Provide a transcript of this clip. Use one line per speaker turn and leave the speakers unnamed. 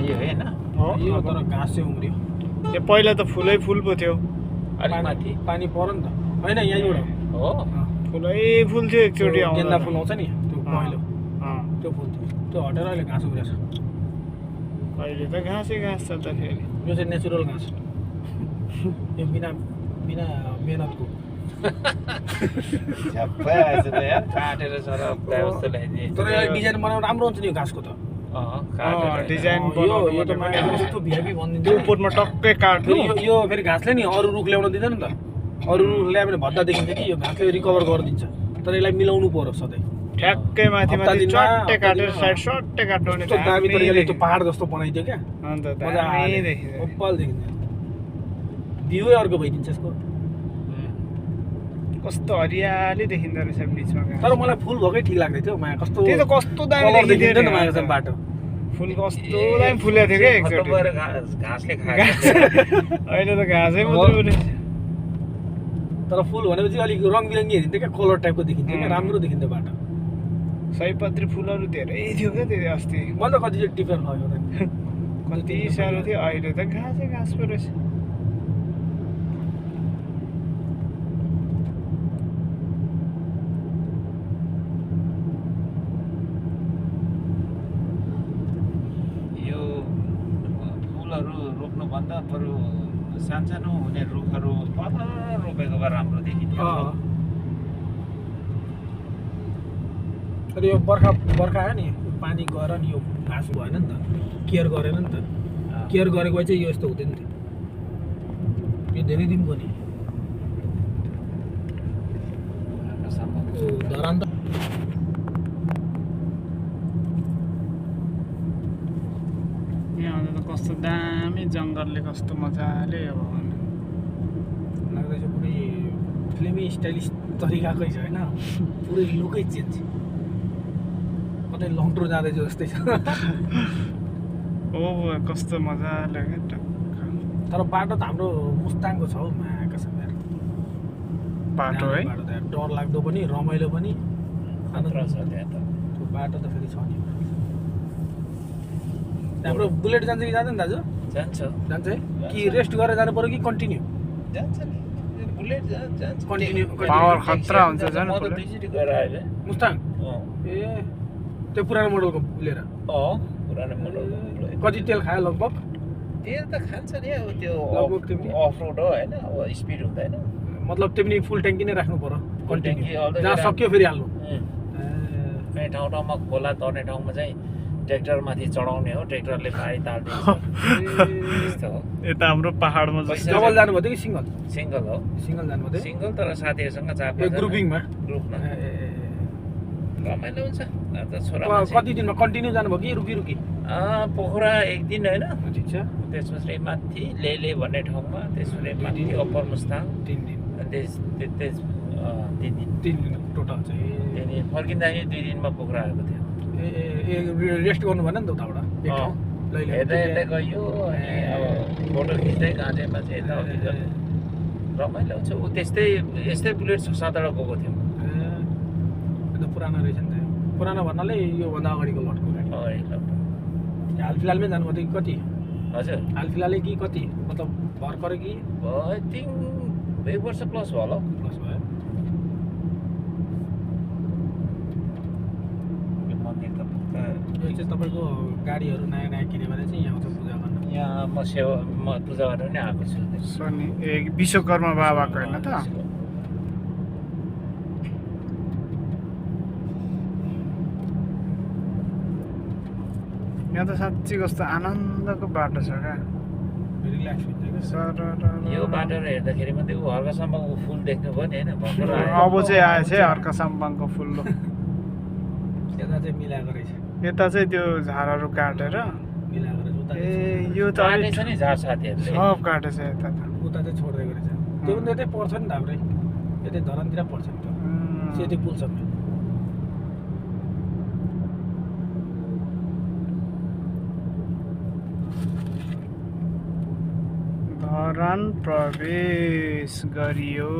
यो हैन
यो तर घाँस चाहिँ उम्रियो
यो पहिला त फुलै फुल पो थियो
अलि माथि
पानी पर्यो नि त होइन यहीँबाट
हो
फुलै फुल थियो एकचोटि
गेन्दा फुल आउँछ नि त्यो पहिलो
अँ
त्यो फुल थियो त्यो हटेर अहिले घाँस उम्रिएको छ
अहिले त घाँसै घाँस छ त फेरि
यो चाहिँ नेचुरल घाँस यो बिना बिना मेहनतको
झ्याप्पै आएछ त यार काटेर सर जस्तो ल्याइदिए
तर यो डिजाइन बनाउनु राम्रो हुन्छ नि यो घाँसको त
काटेर
डिजाइन
यो यो त मान्छे कस्तो भिआइपी भनिदिन्छ
त्यो उपरमा टक्कै काट्नु
फेरि यो फेरि घाँसले नि अरू रुख ल्याउन दिँदैन नि त अरू रुख ल्यायो भने भद्दा देखिन्छ कि यो घाँसले रिकभर गरिदिन्छ तर यसलाई मिलाउनु पर्यो सधैँ
ठ्याक्कै माथि
हप्ता
माथि
दिनमा
चट्टै काटेर साइड सट्टै काट्नु भने
कस्तो दामी तरिकाले त्यो पहाड जस्तो बनाइदियो क्या
अन्त
मजा
दामी देखिन्छ
ओप्पल देखिन्छ भ्यूै अर्को भइदिन्छ यसको
कस्तो हरियाली देखिँदो रहेछ बिचमा
तर मलाई फुल भएकै ठिक लाग्दै थियो माया कस्तो
त्यही त कस्तो दामी
कलर
देखिन्थ्यो
देखिन्थ्यो नि
नि
माया चाहिँ बाटो
फुल कस्तो दामी फुलेको थियो क्या एकचोटि
गएर घाँसले खायो
अहिले त घाँसै मात्रै रहेछ
तर फुल भनेपछि अलिक रङ बिरङ्गी हेरिन्थ्यो क्या कलर टाइपको देखिन्थ्यो क्या राम्रो देखिन्थ्यो बाटो
सयपत्री फुलहरू धेरै थियो क्या त्यो अस्ति
मलाई त कति चाहिँ टिपेर लाग्यो त
कति साह्रो थियो अहिले त घाँसै घाँस पो रहेछ
यो फुलहरू रोप्नुभन्दा बरु सानसानो हुने रुखहरू पर रोपेको भए राम्रो देखिन्थ्यो
तर यो बर्खा आयो नि पानी गएर नि यो घाँस भएन नि त केयर गरेन नि त केयर गरेको भए चाहिँ यो यस्तो हुँदैन थियो यो धेरै दिनको नि धरान त
यहाँ त कस्तो दामी जङ्गलले कस्तो मजाले अब
लाग्दैछ पुरै फिल्मी स्टाइलिस तरिकाकै छ होइन पुरै लुकै चेन्ज कतै लङ टुर जाँदैछ जस्तै छ
ओ कस्तो मजाले क्या टक्क
तर बाटो त हाम्रो मुस्ताङको छ हौ मायाका छ यार
बाटो है
बाटो त यार डर लाग्दो पनि रमाइलो पनि
खतरा छ त्यहाँ त
त्यो बाटो त फेरि छ नि हाम्रो बुलेट जान्छ कि जाँदैन दाजु
जान्छ
जान्छ है कि रेस्ट गरेर जानु पर्यो कि कन्टिन्यू
जान्छ नि बुलेट जान्छ
कन्टिन्यू
पावर खतरा हुन्छ
म
जानु
त
पर्यो
दुईचोटि गएर अहिले
मुस्ताङ ए त्यो पुरानो मोडलको लिएर
पुरानो मोडल
कति तेल खायो लगभग
तेल त खान्छ नि अब त्यो
लगभग तिमी
अफ रोड हो होइन अब स्पिड हुँदैन
मतलब तिमी फुल ट्याङ्की नै राख्नु पर्यो
Full
continue
tanky all the
जहाँ
way
सक्यो फेरि हाल्नु
कुनै ठाउँ ठाउँमा खोला तर्ने ठाउँमा चाहिँ ट्र्याक्टर माथि चढाउने हो ट्र्याक्टरले पारि ताल्दिन्छ त्यस्तो हो
यता हाम्रो पहाडमा जस्तो
डबल जानुभयो थियो कि सिङ्गल
सिङ्गल हो
सिङ्गल जानुभयो थियो
सिङ्गल तर साथीहरूसँग चार
ए ग्रुपिङमा
ग्रुपमा रमाइलो हुन्छ अब त छोरा
कति दिनमा कन्टिन्यू जानुभयो कि रुकी रुकी
पोखरा एक दिन होइन
ठिक छ
त्यसपछि माथि लेले भन्ने ठाउँमा त्यसपछि माथि अप्पर मुस्ताङ
3 दिन
त्यस 3 दिन
3 दिन टोटल चाहिँ
त्यहाँदेखि फर्किँदाखेरि 2 दिनमा पोखरा आएको थियो
ए रेस्ट गर्नु भएन नि त उताबाट एक ठाउँ
हेर्दै हेर्दै गयो अनि अब फोटो खिच्दै गाँजेमा चाहिँ यताउति गर्दै रमाइलो हुन्छ ऊ त्यस्तै यस्तै बुलेट 6-7 वटा गएको थियौँ
त्यो त पुरानो रहेछ नि त पुरानो भन्नाले योभन्दा अगाडिको लटको गाडी हाल फिलहालमै जानुभयो थियो कि कति
हजुर
हाल फिलहालै कि कति मतलब भर्खरै कि
आई थिङ्क 1 वर्ष प्लस भयो होला
प्लस भयो
यो मन्दिर त पक्का
यो चाहिँ तपाईँको गाडीहरू नयाँ नयाँ किन्यो भने चाहिँ यहाँ आउँछ पूजा गर्न
यहाँ म पूजा गरेर नै आएको छु
शनि ए विश्वकर्मा बाबाको होइन त यहाँ त साँच्ची कस्तो आनन्दको बाटो छ क्या
रिल्याक्स हुन्छ क्या
यो बाटो हेर्दाखेरि मात्रै ऊ हर्कसम्मको फुल देख्नुभयो नि होइन भर्खर
अब चाहिँ आएछ है हर्क साम्बाङको फुल
यता चाहिँ मिलाएको रहेछ
यता चाहिँ त्यो झारहरू काटेर
मिलाएको रहेछ उता
ए यो त
काटेछ नि झार साथीहरूले
सब काटेछ यता त
उता चाहिँ छोडिदिएको रहेछ त्यो पनि यतै पर्छ नि त हाम्रै यतै धरानतिर पर्छ नि त्यो सेती पुलसम्म
धरान प्रवेश गरियो